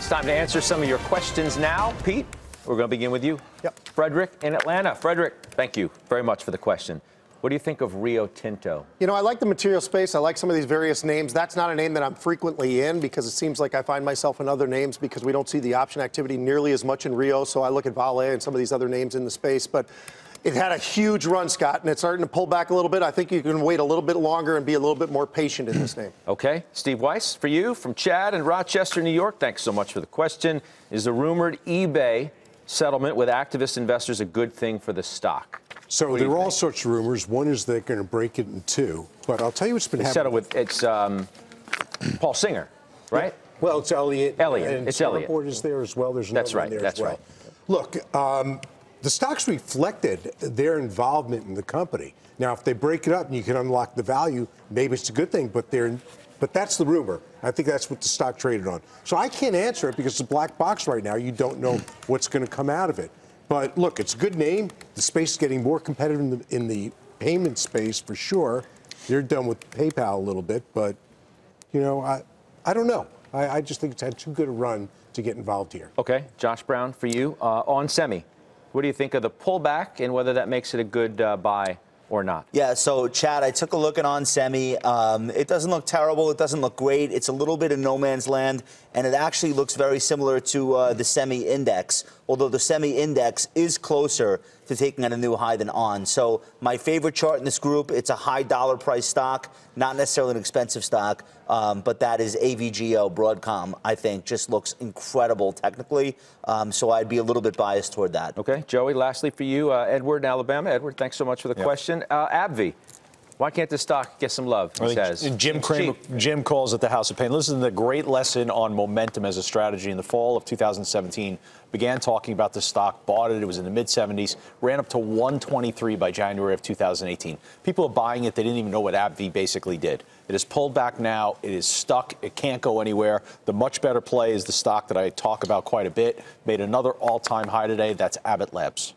It's time to answer some of your questions now. Pete, we're going to begin with you. Yep. Frederick in Atlanta. Frederick, thank you very much for the question. What do you think of Rio Tinto? You know, I like the material space. I like some of these various names. That's not a name that I'm frequently in because it seems like I find myself in other names because we don't see the option activity nearly as much in Rio. So I look at Vale and some of these other names in the space. But it had a huge run, Scott, and it's starting to pull back a little bit. I think you can wait a little bit longer and be a little bit more patient in this name. Okay. Steve Weiss, for you, from Chad in Rochester, New York. Thanks so much for the question. Is the rumored eBay settlement with activist investors a good thing for the stock? So there are all sorts of rumors. One is they're going to break it in two. But I'll tell you what's been happening. Settled with, it's Paul Singer, right? Yeah. Well, it's Elliott. And it's Elliott. Board is there as well. There's another That's right. one there That's as well. right. Look, the stocks reflected their involvement in the company. Now, if they break it up and you can unlock the value, maybe it's a good thing. But that's the rumor. I think that's what the stock traded on. So I can't answer it because it's a black box right now. You don't know what's going to come out of it. But look, it's a good name. The space is getting more competitive in the payment space for sure. They're done with PayPal a little bit, but you know, I don't know. I just think it's had too good a run to get involved here. Okay, Josh Brown, for you on Semi, what do you think of the pullback and whether that makes it a good buy or not? Yeah, so Chad, I took a look at on Semi. It doesn't look terrible. It doesn't look great. It's a little bit in no man's land, and it actually looks very similar to the Semi index, although the Semi index is closer to taking out a new high than on. So my favorite chart in this group, it's a high dollar price stock, not necessarily an expensive stock, but that is AVGO, Broadcom, I think, just looks incredible technically. So I'd be a little bit biased toward that. Okay, Joey, lastly for you, Edward in Alabama. Edward, thanks so much for the question. Abbvie, why can't this stock get some love, he says? Jim calls it the House of Pain. Listen to the great lesson on momentum as a strategy in the fall of 2017. Began talking about the stock, bought it. It was in the mid-70s, ran up to 123 by January of 2018. People are buying it. They didn't even know what Abbvie basically did. It has pulled back now. It is stuck. It can't go anywhere. The much better play is the stock that I talk about quite a bit. Made another all-time high today. That's Abbott Labs.